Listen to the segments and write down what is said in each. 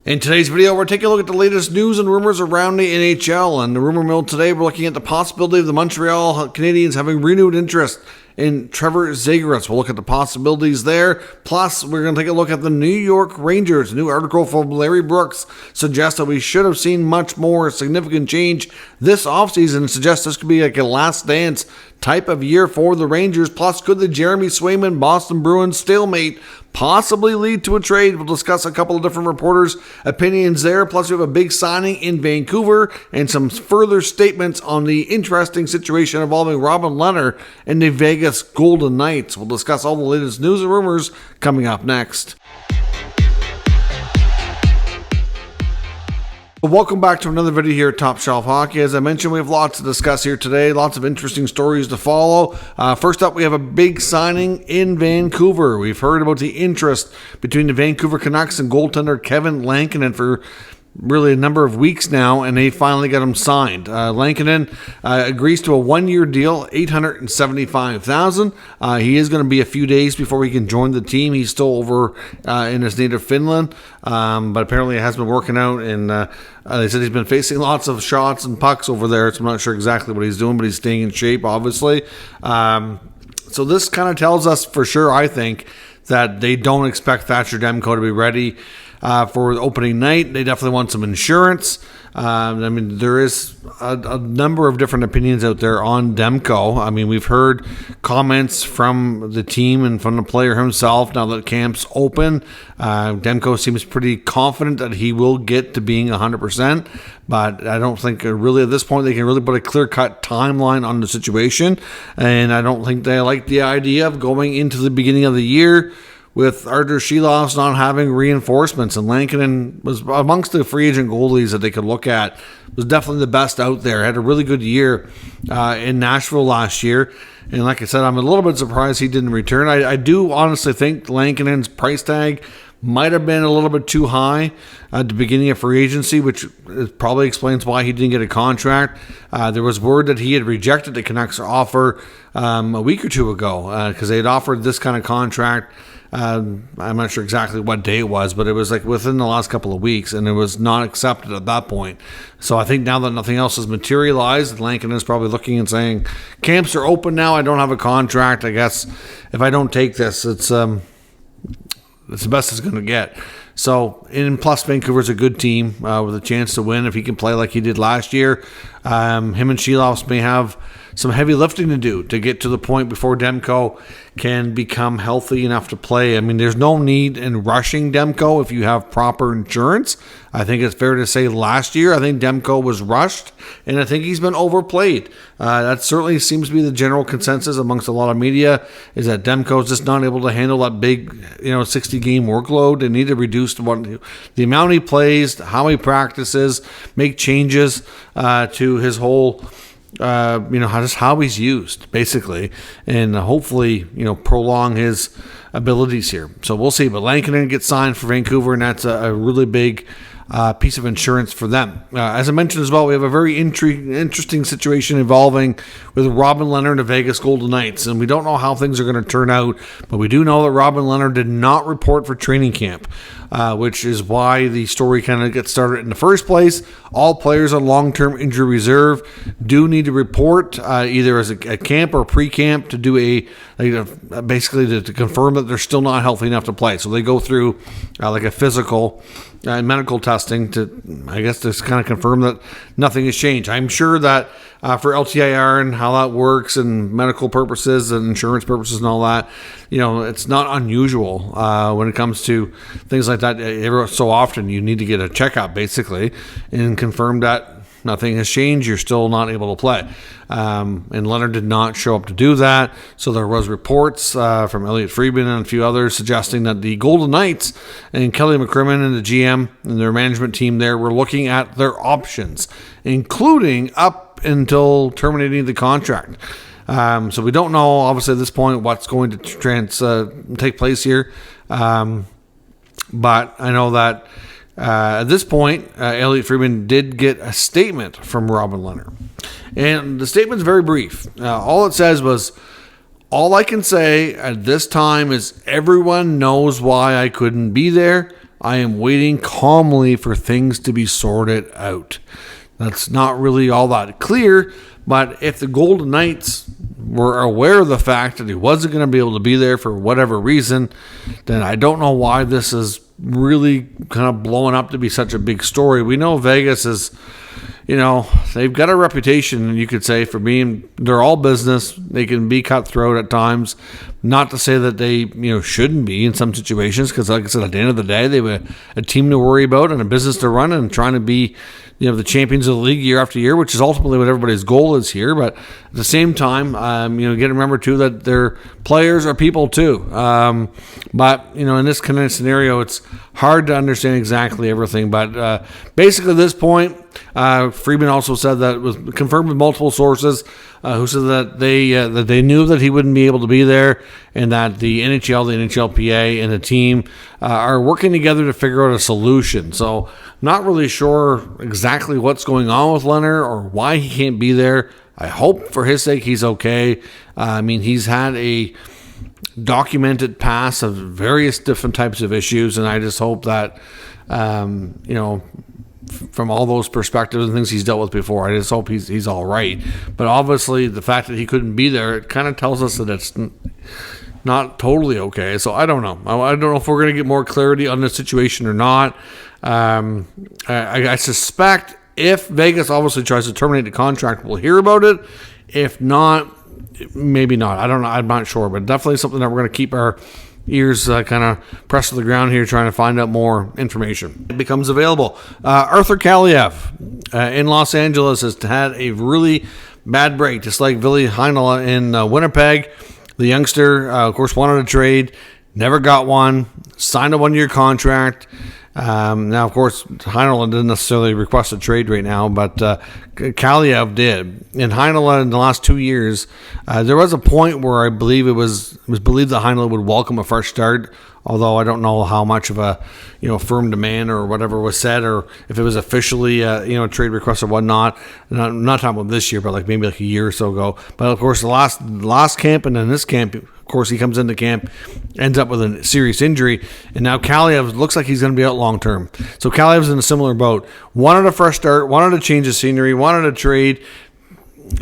In today's video, we're taking a look at the latest news and rumors around the NHL. And the rumor mill today, we're looking at the possibility of the Montreal Canadiens having renewed interest in Trevor Zegras. We'll look at the possibilities there. Plus, we're going to take a look at the New York Rangers. A new article from Larry Brooks suggests that we should have seen much more significant change this offseason. Suggests this could be like a last dance type of year for the Rangers. Plus, could the Jeremy Swayman Boston Bruins stalemate possibly lead to a trade? We'll discuss a couple of different reporters' opinions there. Plus, we have a big signing in Vancouver and some further statements on the interesting situation involving Robin Lehner and the Vegas Golden Knights. We'll discuss all the latest news and rumors coming up next. Welcome back to another video here at Top Shelf Hockey. As I mentioned, we have lots to discuss here today, lots of interesting stories to follow. First up, we have a big signing in Vancouver. We've heard about the interest between the Vancouver Canucks and goaltender Kevin Lankinen for really a number of weeks now, and they finally got him signed. Lankinen agrees to a one-year deal, $875,000. He is going to be a few days before he can join the team. He's still over in his native Finland, but apparently it has been working out, and they said he's been facing lots of shots and pucks over there, so I'm not sure exactly what he's doing, but he's staying in shape, obviously. So this kind of tells us for sure, I think, that they don't expect Thatcher Demko to be ready for the opening night. They definitely want some insurance. I mean, there is a number of different opinions out there on Demko. I mean, we've heard comments from the team and from the player himself now that camp's open. Demko seems pretty confident that he will get to being 100%, but I don't think really at this point they can really put a clear-cut timeline on the situation, and I don't think they like the idea of going into the beginning of the year with Artur Shilov's not having reinforcements. And Lankinen was amongst the free agent goalies that they could look at, was definitely the best out there. Had a really good year in Nashville last year. And like I said, I'm a little bit surprised he didn't return. I do honestly think Lankinen's price tag might have been a little bit too high at the beginning of free agency, which probably explains why he didn't get a contract. There was word that he had rejected the Canucks offer a week or two ago because they had offered this kind of contract. I'm not sure exactly what day it was, but it was like within the last couple of weeks, and it was not accepted at that point. So I think now that nothing else has materialized, Lankinen is probably looking and saying, camps are open now, I don't have a contract. I guess if I don't take this, it's the best it's going to get. So, and plus Vancouver's a good team with a chance to win if he can play like he did last year. Him and Shilovs may have some heavy lifting to do to get to the point before Demko can become healthy enough to play. I mean, there's no need in rushing Demko if you have proper insurance. I think it's fair to say last year, I think Demko was rushed, and I think he's been overplayed. That certainly seems to be the general consensus amongst a lot of media, is that Demko's just not able to handle that big, 60-game workload. They need to reduce the amount he plays, how he practices, make changes to his whole how he's used, basically, and hopefully, prolong his abilities here. So we'll see. But Lankinen gets signed for Vancouver, and that's a really big piece of insurance for them. As I mentioned as well, we have a very interesting situation involving with Robin Lehner and the Vegas Golden Knights, and we don't know how things are going to turn out, but we do know that Robin Lehner did not report for training camp, which is why the story kind of gets started in the first place. All players on long-term injury reserve do need to report either as a camp or pre-camp to do basically to confirm that they're still not healthy enough to play. So they go through like a physical and medical testing to, I guess, to kind of confirm that nothing has changed. I'm sure that for LTIR and how that works and medical purposes and insurance purposes and all that, it's not unusual when it comes to things like that. Every so often you need to get a checkup basically and confirm that nothing has changed, you're still not able to play. And Lehner did not show up to do that. So there was reports from Elliotte Friedman and a few others suggesting that the Golden Knights and Kelly McCrimmon and the GM and their management team there were looking at their options, including up until terminating the contract. So we don't know, obviously, at this point what's going to take place here. But I know that at this point, Elliotte Friedman did get a statement from Robin Lehner. And the statement's very brief. All it says was, all I can say at this time is everyone knows why I couldn't be there. I am waiting calmly for things to be sorted out. That's not really all that clear, but if the Golden Knights were aware of the fact that he wasn't going to be able to be there for whatever reason, then I don't know why this is really kind of blowing up to be such a big story. We know Vegas is, they've got a reputation, you could say, for being, they're all business. They can be cutthroat at times. Not to say that they, shouldn't be in some situations, because like I said, at the end of the day, they have a team to worry about and a business to run and trying to be, the champions of the league year after year, which is ultimately what everybody's goal is here. But at the same time, you got to remember too that their players are people too. But in this kind of scenario, it's hard to understand exactly everything. But basically, at this point, Friedman also said that it was confirmed with multiple sources who said that they knew that he wouldn't be able to be there, and that the NHL, the NHLPA, and the team are working together to figure out a solution. So, not really sure exactly what's going on with Lehner or why he can't be there. I hope for his sake he's okay. He's had a documented past of various different types of issues, and I just hope that, from all those perspectives and things he's dealt with before, I just hope he's all right. But obviously, the fact that he couldn't be there, it kind of tells us that it's not totally okay. So I don't know. I don't know if we're going to get more clarity on this situation or not. I suspect if Vegas obviously tries to terminate the contract, we'll hear about it. If not, maybe not. I don't know. I'm not sure, but definitely something that we're going to keep our ears kind of pressed to the ground here, trying to find out more information. It becomes available. Arthur Kaliyev in Los Angeles has had a really bad break, just like Ville Heinola in Winnipeg. The youngster, of course, wanted a trade, never got one, signed a one-year contract. Now, of course, Heinola didn't necessarily request a trade right now, but Kaliyev did. And Heinola, in the last 2 years, there was a point where I believe it was believed that Heinola would welcome a fresh start, although I don't know how much of a firm demand or whatever was said, or if it was officially a trade request or whatnot. Not talking about this year, but maybe a year or so ago. But of course, the last camp and then this camp, of course, he comes into camp, ends up with a serious injury, and now Kaliyev looks like he's going to be out long term. So Kaliyev's in a similar boat. Wanted a fresh start, wanted to change the scenery, wanted a trade.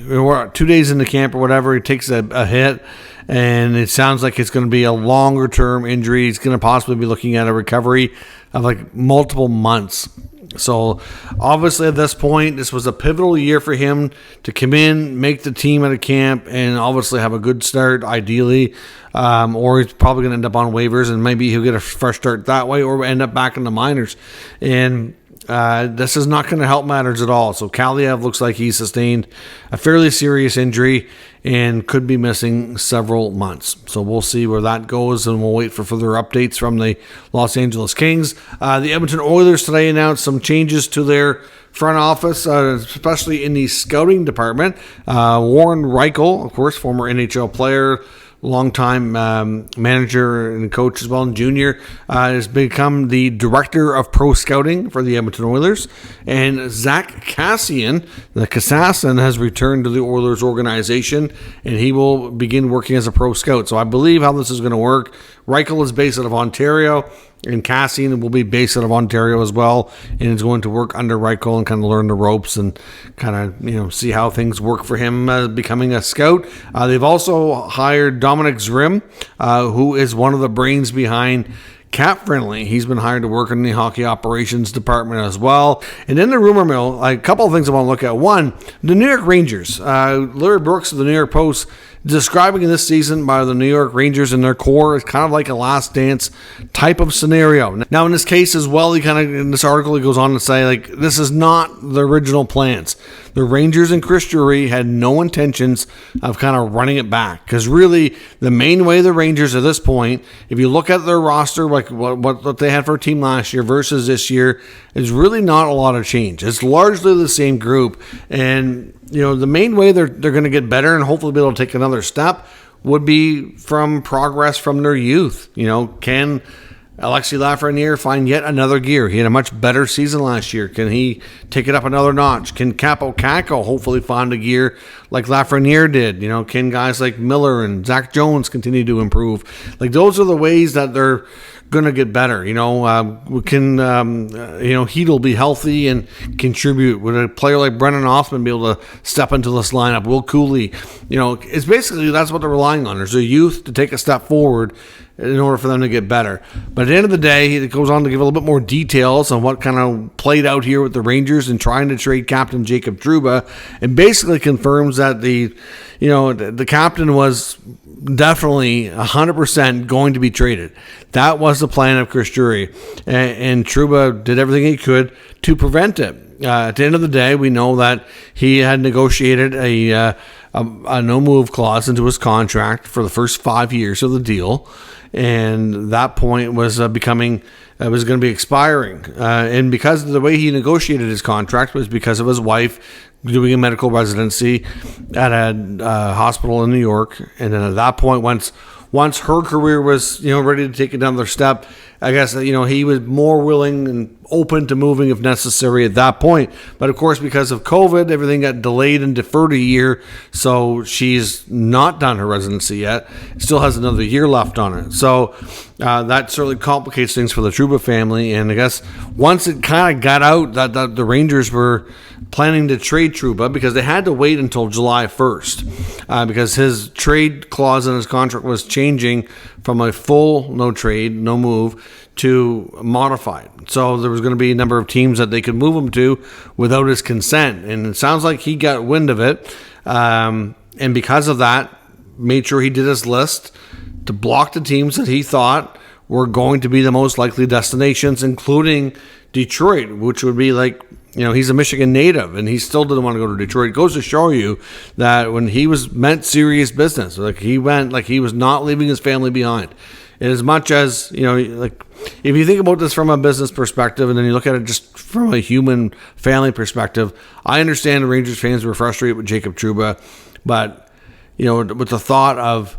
We're 2 days into camp or whatever, he takes a hit, and it sounds like it's going to be a longer term injury. He's going to possibly be looking at a recovery of multiple months. So obviously at this point, this was a pivotal year for him to come in, make the team at a camp, and obviously have a good start, ideally. Or he's probably going to end up on waivers, and maybe he'll get a fresh start that way, or end up back in the minors. And this is not going to help matters at all. So Kaliyev looks like he sustained a fairly serious injury and could be missing several months. So we'll see where that goes, and we'll wait for further updates from the Los Angeles Kings. The Edmonton Oilers today announced some changes to their front office, especially in the scouting department. Warren Reichel, of course, former NHL player, longtime manager and coach as well, and junior, has become the director of pro scouting for the Edmonton Oilers. And Zach Kassian, the Kassassin, has returned to the Oilers organization, and he will begin working as a pro scout. So I believe how this is going to work, Reichel is based out of Ontario, and Kassian will be based out of Ontario as well, and is going to work under Reichel and kind of learn the ropes and kind of see how things work for him becoming a scout. They've also hired Dominic Zrim, who is one of the brains behind Cap Friendly. He's been hired to work in the hockey operations department as well. And in the rumor mill, a couple of things I want to look at. One, the New York Rangers. Larry Brooks of the New York Post describing this season by the New York Rangers and their core is kind of like a Last Dance type of scenario. Now, in this case as well, in this article, he goes on to say, this is not the original plans. The Rangers and Chris Drury had no intentions of kind of running it back, because really the main way the Rangers at this point, if you look at their roster, what they had for a team last year versus this year, is really not a lot of change. It's largely the same group, and the main way they're going to get better and hopefully be able to take another step would be from progress from their youth. Can Alexis Lafreniere find yet another gear? He had a much better season last year. Can he take it up another notch? Can Capo Caco hopefully find a gear like Lafreniere did? Can guys like Miller and Zach Jones continue to improve? Those are the ways that they're going to get better. Heat will be healthy and contribute. Would a player like Brennan Othman be able to step into this lineup? Will Cooley, it's basically that's what they're relying on. There's a youth to take a step forward in order for them to get better. But at the end of the day, it goes on to give a little bit more details on what kind of played out here with the Rangers and trying to trade captain Jacob Trouba, and basically confirms that the captain was definitely 100% going to be traded. That was the plan of Chris Drury, and Trouba did everything he could to prevent it. At the end of the day, we know that he had negotiated a no-move clause into his contract for the first 5 years of the deal, and that point was going to be expiring. And because of the way he negotiated his contract was because of his wife doing a medical residency at a hospital in New York, and then at that point, once her career was ready to take another step, I guess he was more willing and open to moving if necessary at that point. But of course, because of COVID, everything got delayed and deferred a year, so she's not done her residency yet. Still has another year left on it. So that certainly complicates things for the Trouba family. And I guess once it kind of got out that the Rangers were planning to trade Trouba, because they had to wait until July 1st because his trade clause in his contract was changing from a full no trade, no move, to modified. So there was going to be a number of teams that they could move him to without his consent. And it sounds like he got wind of it. And because of that, made sure he did his list to block the teams that he thought were going to be the most likely destinations, including Detroit, which would be like, he's a Michigan native, and he still didn't want to go to Detroit. It goes to show you that when he meant serious business, he went like he was not leaving his family behind. And as much as, if you think about this from a business perspective and then you look at it just from a human family perspective, I understand the Rangers fans were frustrated with Jacob Trouba, but, with the thought of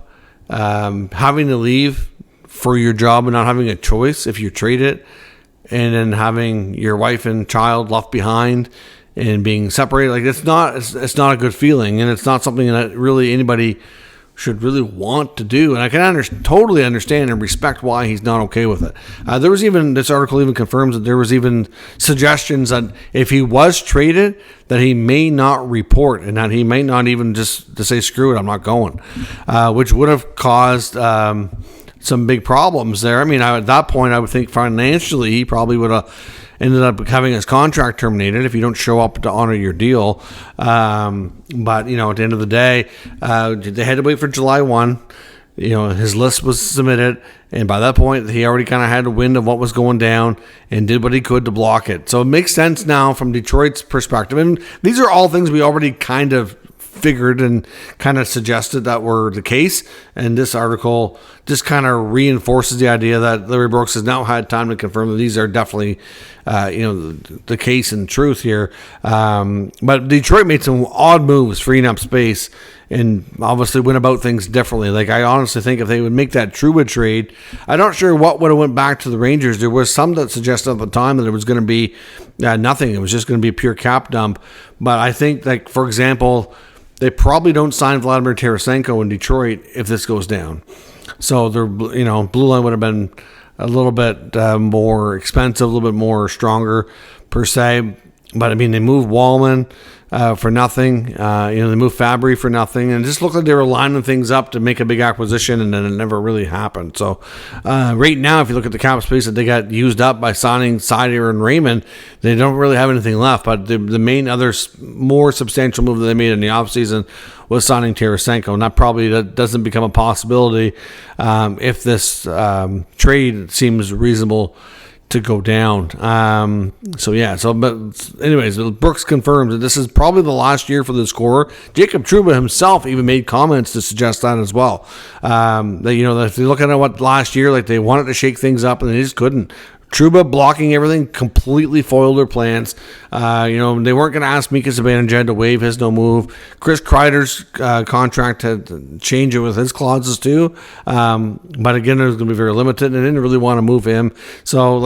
having to leave for your job and not having a choice if you trade it, and then having your wife and child left behind and being separated, it's not a good feeling, and it's not something that really anybody should really want to do. And I can totally understand and respect why he's not okay with it. There was even, this article even confirms that there was even suggestions that if he was traded, that he may not report, and that he may not even just to say, screw it, I'm not going, which would have caused some big problems there. I mean, at that point, I would think financially he probably would have ended up having his contract terminated if you don't show up to honor your deal. But, at the end of the day, they had to wait for July 1. His list was submitted, and by that point, he already kind of had a wind of what was going down and did what he could to block it. So it makes sense now from Detroit's perspective. And these are all things we already kind of figured and kind of suggested that were the case, and this article just kind of reinforces the idea that Larry Brooks has now had time to confirm that these are definitely the case and truth here. But Detroit made some odd moves freeing up space and obviously went about things differently. I honestly think if they would make that Trouba trade, I'm not sure what would have went back to the Rangers. There was some that suggested at the time that it was going to be nothing. It was just going to be a pure cap dump. But I think, for example, they probably don't sign Vladimir Tarasenko in Detroit if this goes down. So their, blue line would have been a little bit more expensive, a little bit more stronger per se. But I mean, they moved Wallman for nothing. They moved Fabry for nothing, and it just looked like they were lining things up to make a big acquisition, and then it never really happened. So right now, if you look at the cap space that they got used up by signing Sider and Raymond, they don't really have anything left. But the main other more substantial move that they made in the offseason was signing Tarasenko, and that probably doesn't become a possibility if this trade seems reasonable to go down. But anyways, Brooks confirms that this is probably the last year for the scorer. Jacob Trouba himself even made comments to suggest that as well. That if you're looking at what last year, they wanted to shake things up and they just couldn't. Trouba blocking everything completely foiled their plans. They weren't going to ask Mika Zibanejad to waive his no move. Chris Kreider's contract had to change it with his clauses too. But again, it was going to be very limited, and they didn't really want to move him. So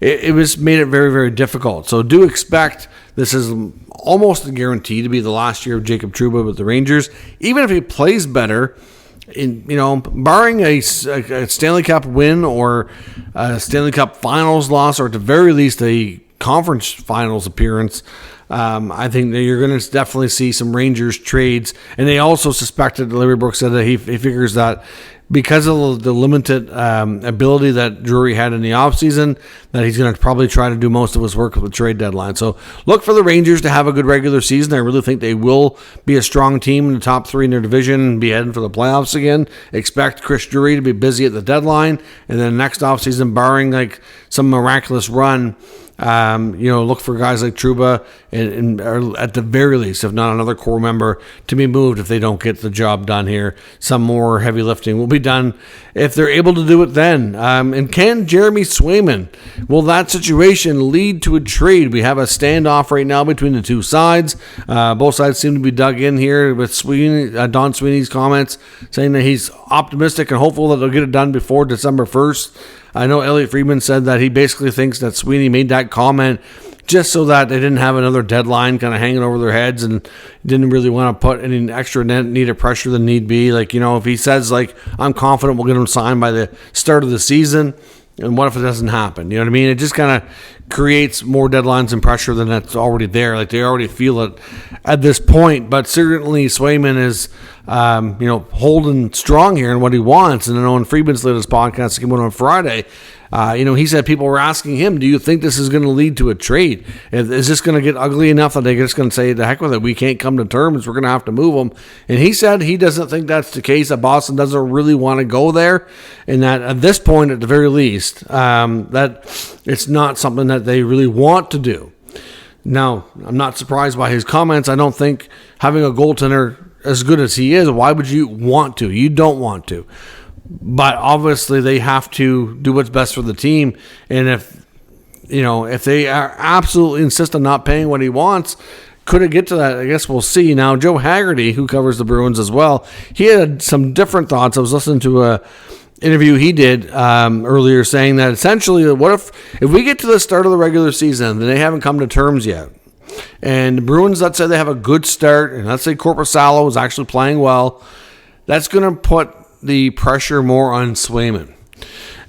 it was made it very, very difficult. So do expect this is almost a guarantee to be the last year of Jacob Trouba with the Rangers. Even if he plays better, barring a Stanley Cup win or a Stanley Cup Finals loss, or at the very least a conference finals appearance, I think that you're going to definitely see some Rangers trades. And they also suspected, Larry Brooks said that he figures that because of the limited ability that Drury had in the offseason, that he's going to probably try to do most of his work with the trade deadline. So look for the Rangers to have a good regular season. I really think they will be a strong team in the top 3 in their division and be heading for the playoffs again. Expect Chris Drury to be busy at the deadline. And then next offseason, barring like some miraculous run, look for guys like Trouba and or at the very least, if not another core member, to be moved if they don't get the job done here. Some more heavy lifting will be done if they're able to do it then. And can Jeremy Swayman, will that situation lead to a trade? We have a standoff right now between the two sides. Both sides seem to be dug in here with Don Sweeney's comments saying that he's optimistic and hopeful that they'll get it done before December 1st. I know Elliot Friedman said that he basically thinks that Sweeney made that comment just so that they didn't have another deadline kind of hanging over their heads and didn't really want to put any extra needed pressure than need be. If he says, I'm confident we'll get him signed by the start of the season, and what if it doesn't happen? You know what I mean? It just kind of creates more deadlines and pressure than that's already there. They already feel it at this point. But certainly Swayman is, holding strong here in what he wants. And I know in Friedman's latest podcast, came out on Friday, he said people were asking him, do you think this is going to lead to a trade? Is this going to get ugly enough that they're just going to say, the heck with it, we can't come to terms, we're going to have to move him? And he said he doesn't think that's the case, that Boston doesn't really want to go there, and that at this point, at the very least, that it's not something that they really want to do. Now, I'm not surprised by his comments. I don't think having a goaltender as good as he is, why would you want to? You don't want to. But obviously they have to do what's best for the team. And if they are absolutely insist on not paying what he wants, could it get to that? I guess we'll see. Now, Joe Haggerty, who covers the Bruins as well, he had some different thoughts. I was listening to a interview he did earlier saying that essentially, what if we get to the start of the regular season and they haven't come to terms yet? And the Bruins, let's say they have a good start, and let's say Korpisalo is actually playing well, that's going to put the pressure more on Swayman.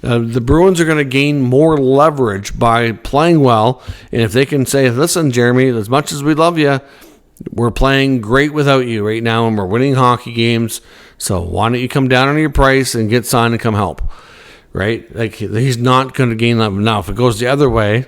The Bruins are going to gain more leverage by playing well, and if they can say, listen, Jeremy, as much as we love you, we're playing great without you right now, and we're winning hockey games, so why don't you come down on your price and get signed and come help, right? He's not going to gain that. Now, if it goes the other way,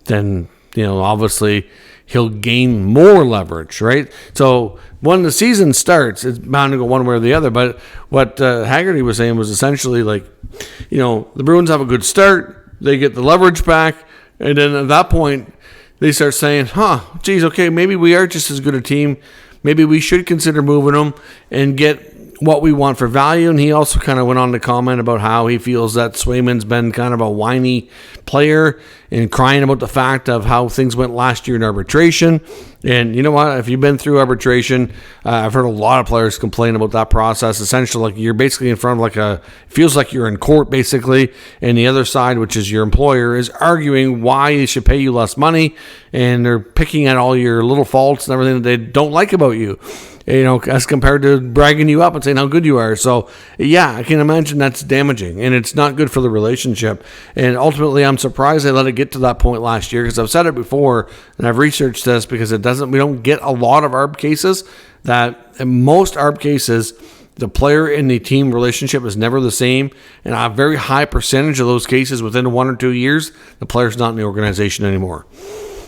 then, obviously he'll gain more leverage, right? So when the season starts, it's bound to go one way or the other. But what Haggerty was saying was essentially the Bruins have a good start, they get the leverage back, and then at that point, they start saying, okay, maybe we are just as good a team. Maybe we should consider moving them and get what we want for value. And he also kind of went on to comment about how he feels that Swayman's been kind of a whiny player and crying about the fact of how things went last year in arbitration. And you know what? If you've been through arbitration, I've heard a lot of players complain about that process. Essentially, you're basically in front of it feels like you're in court basically, and the other side, which is your employer, is arguing why they should pay you less money, and they're picking at all your little faults and everything that they don't like about you, as compared to bragging you up and saying how good you are. So, yeah, I can imagine that's damaging, and it's not good for the relationship. And ultimately, I'm surprised they let it get to that point last year, because I've said it before, and I've researched this, because we don't get a lot of ARB cases, that in most ARB cases, the player and the team relationship is never the same, and a very high percentage of those cases, within 1 or 2 years, the player's not in the organization anymore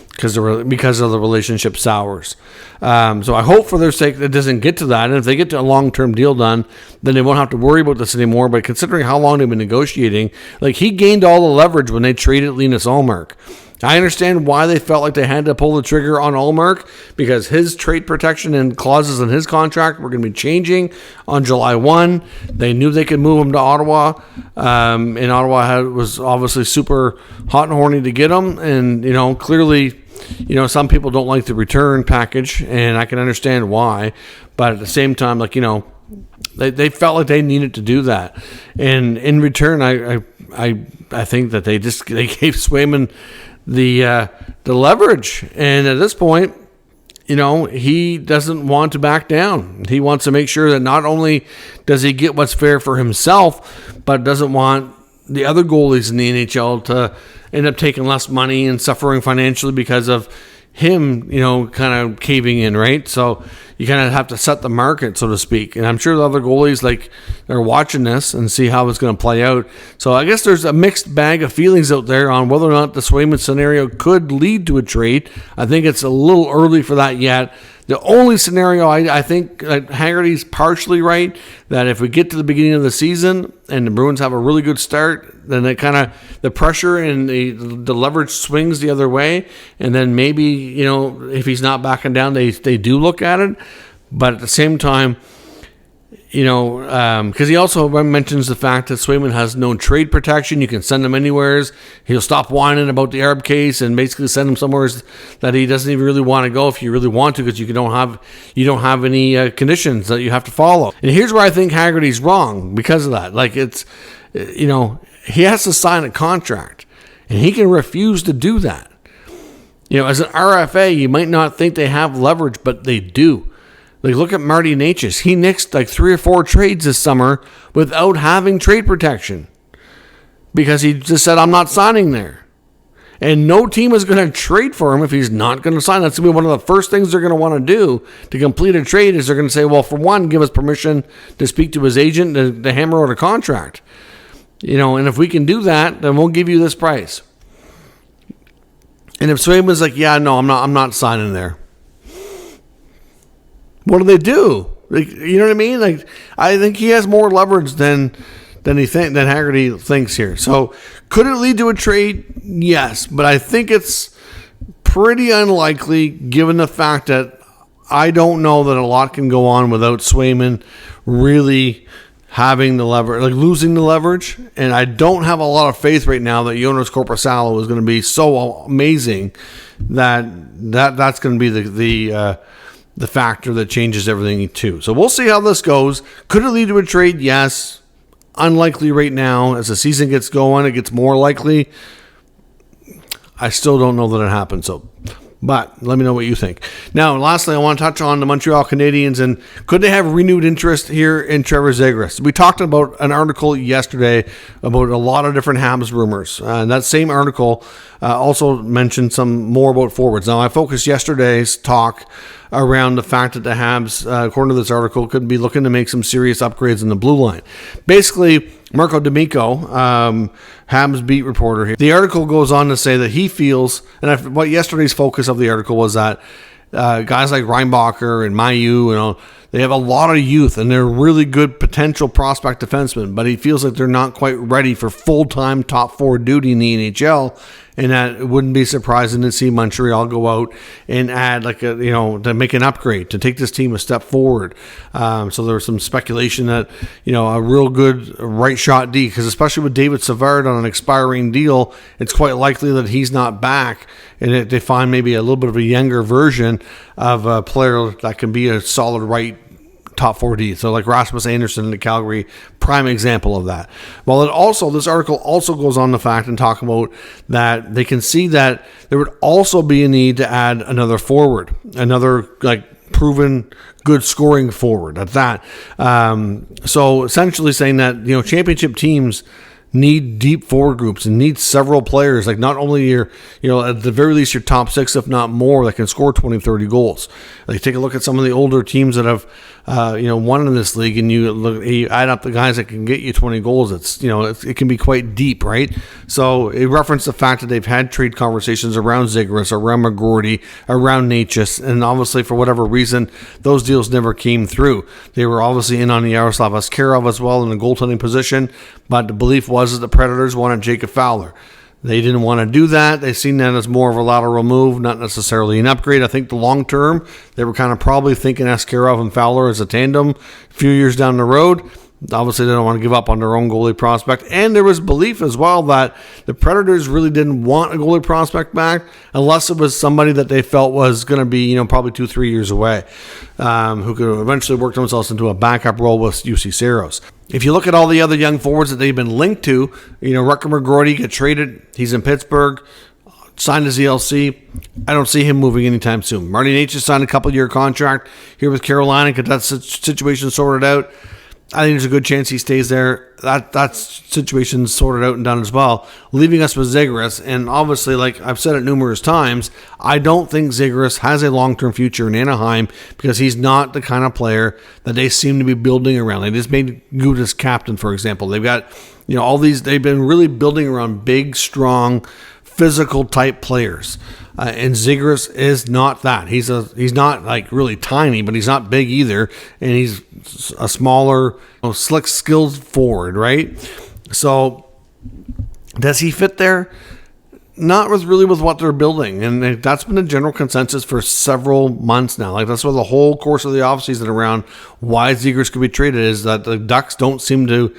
because of the relationship sours. So I hope for their sake that it doesn't get to that, and if they get to a long-term deal done, then they won't have to worry about this anymore. But considering how long they've been negotiating, he gained all the leverage when they traded Linus Ullmark. I understand why they felt like they had to pull the trigger on Ullmark, because his trade protection and clauses in his contract were going to be changing on July 1. They knew they could move him to Ottawa, and Ottawa was obviously super hot and horny to get him. And, clearly, some people don't like the return package, and I can understand why. But at the same time, they felt like they needed to do that. And in return, I think that they gave Swayman the leverage, and at this point, he doesn't want to back down. He wants to make sure that not only does he get what's fair for himself, but doesn't want the other goalies in the NHL to end up taking less money and suffering financially because of him, kind of caving in, right? So you kind of have to set the market, so to speak. And I'm sure the other goalies, they're watching this and see how it's going to play out. So I guess there's a mixed bag of feelings out there on whether or not the Swayman scenario could lead to a trade. I think it's a little early for that yet. The only scenario I think Haggerty's partially right, that if we get to the beginning of the season and the Bruins have a really good start, then it kind of the pressure and the leverage swings the other way, and then maybe if he's not backing down, they do look at it. But at the same time, because he also mentions the fact that Swayman has no trade protection. You can send him anywhere. He'll stop whining about the Arab case and basically send him somewhere that he doesn't even really want to go if you really want to, because you don't have any conditions that you have to follow. And here's where I think Haggerty's wrong because of that. He has to sign a contract, and he can refuse to do that. As an RFA, you might not think they have leverage, but they do. Look at Marty Necas. He nixed 3 or 4 trades this summer without having trade protection because he just said, I'm not signing there. And no team is going to trade for him if he's not going to sign. That's going to be one of the first things they're going to want to do to complete a trade is they're going to say, well, for one, give us permission to speak to his agent to hammer out a contract. And if we can do that, then we'll give you this price. And if Swayman's like, yeah, no, I'm not signing there. What do they do? You know what I mean? I think he has more leverage than Haggerty thinks here. So could it lead to a trade? Yes, but I think it's pretty unlikely given the fact that I don't know that a lot can go on without Swayman really having the leverage, losing the leverage. And I don't have a lot of faith right now that Jonas Korpisalo is going to be so amazing that's going to be the factor that changes everything too. So we'll see how this goes. Could it lead to a trade? Yes. Unlikely right now. As the season gets going, it gets more likely. I still don't know that it happens. But let me know what you think. Now, lastly, I want to touch on the Montreal Canadiens and could they have renewed interest here in Trevor Zegras? We talked about an article yesterday about a lot of different Habs rumors. And that same article also mentioned some more about forwards. Now, I focused yesterday's talk around the fact that the Habs, according to this article, could be looking to make some serious upgrades in the blue line. Basically, Marco D'Amico, Habs beat reporter here, the article goes on to say that he feels, and what yesterday's focus of the article was that guys like Reinbacher and Mailloux, they have a lot of youth and they're really good potential prospect defensemen, but he feels like they're not quite ready for full-time top 4 duty in the NHL. And that it wouldn't be surprising to see Montreal go out and add to make an upgrade, to take this team a step forward. So there was some speculation that, a real good right shot D, because especially with David Savard on an expiring deal, it's quite likely that he's not back. And they find maybe a little bit of a younger version of a player that can be a solid right top 4D. So like Rasmus Anderson in the Calgary, prime example of that. Well, this article also goes on the fact and talk about that they can see that there would also be a need to add another forward, another proven good scoring forward at that. So essentially saying that, championship teams need deep forward groups and need several players, not only your, at the very least your top 6, if not more, that can score 20, 30 goals. Take a look at some of the older teams that have, won in this league, and you add up the guys that can get you 20 goals. It can be quite deep, right? So it referenced the fact that they've had trade conversations around Zegras, around McGroarty, around Necas, and obviously for whatever reason, those deals never came through. They were obviously in on the Yaroslav Askarov as well in the goaltending position, but the belief was that the Predators wanted Jacob Fowler. They didn't want to do that. They seen that as more of a lateral move, not necessarily an upgrade. I think the long term, they were kind of probably thinking Askarov and Fowler as a tandem a few years down the road. Obviously, they don't want to give up on their own goalie prospect. And there was belief as well that the Predators really didn't want a goalie prospect back unless it was somebody that they felt was going to be, probably 2-3 years away, who could eventually work themselves into a backup role with UC Saros. If you look at all the other young forwards that they've been linked to, Rutger McGroarty get traded. He's in Pittsburgh. signed his ELC. I don't see him moving anytime soon. Marty Necas signed a couple-year contract here with Carolina, get that situation sorted out. I think there's a good chance he stays there. That situation's sorted out and done as well, leaving us with Zegras. And obviously, like I've said it numerous times, I don't think Zegras has a long-term future in Anaheim because he's not the kind of player that they seem to be building around. They just made Gudas captain, for example. They've got, all these, they've been really building around big, strong, physical type players. And Zegras is not that. He's not like really tiny, but he's not big either. And he's a smaller, slick, skilled forward, right? So does he fit there? Not really with what they're building. And that's been the general consensus for several months now. Like that's what the whole course of the offseason around why Zegras could be traded is that the Ducks don't seem to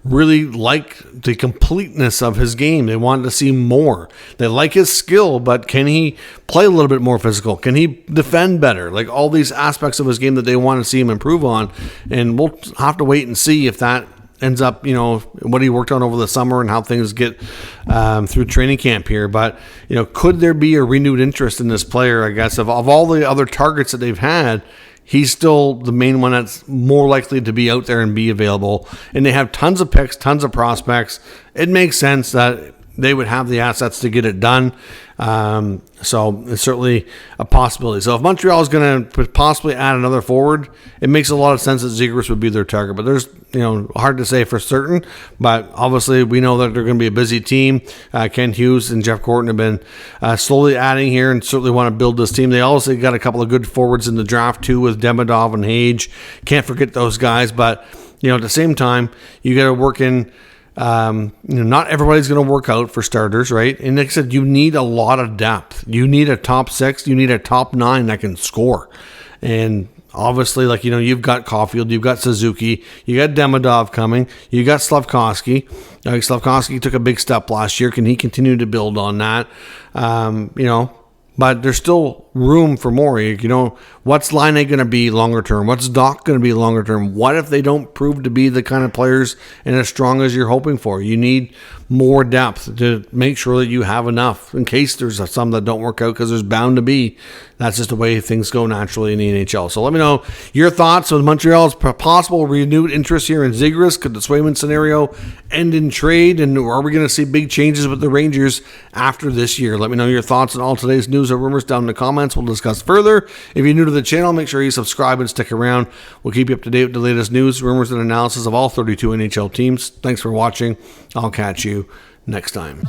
really like the completeness of his game. They want to see more. They like his skill, but can he play a little bit more physical? Can he defend better? Like all these aspects of his game that they want to see him improve on. And we'll have to wait and see if that ends up, what he worked on over the summer and how things get through training camp here. But, could there be a renewed interest in this player, I guess, of all the other targets that they've had? He's still the main one that's more likely to be out there and be available. And they have tons of picks, tons of prospects. It makes sense that they would have the assets to get it done. So it's certainly a possibility. So if Montreal is going to possibly add another forward, it makes a lot of sense that Zegras would be their target. But there's, hard to say for certain. But obviously we know that they're going to be a busy team. Ken Hughes and Jeff Gorton have been slowly adding here and certainly want to build this team. They also got a couple of good forwards in the draft too with Demidov and Hage. Can't forget those guys. But, at the same time, you got to work in not everybody's going to work out for starters, right? And like I said, you need a lot of depth. You need a top 6. You need a top 9 that can score. And obviously, you've got Caulfield, you've got Suzuki, you got Demidov coming, you got Slafkovsky. Slafkovsky took a big step last year. Can he continue to build on that? But there's still room for more. What's Laine going to be longer term? What's Doc going to be longer term? What if they don't prove to be the kind of players and as strong as you're hoping for? You need more depth to make sure that you have enough in case there's some that don't work out, because there's bound to be. That's just the way things go naturally in the NHL. So let me know your thoughts on Montreal's possible renewed interest here in Zegras. Could the Swayman scenario end in trade? And are we going to see big changes with the Rangers after this year? Let me know your thoughts on all today's news or rumors down in the comments. We'll discuss further. If you're new to the channel, make sure you subscribe and stick around. We'll keep you up to date with the latest news, rumors, and analysis of all 32 NHL teams. Thanks for watching. I'll catch you next time.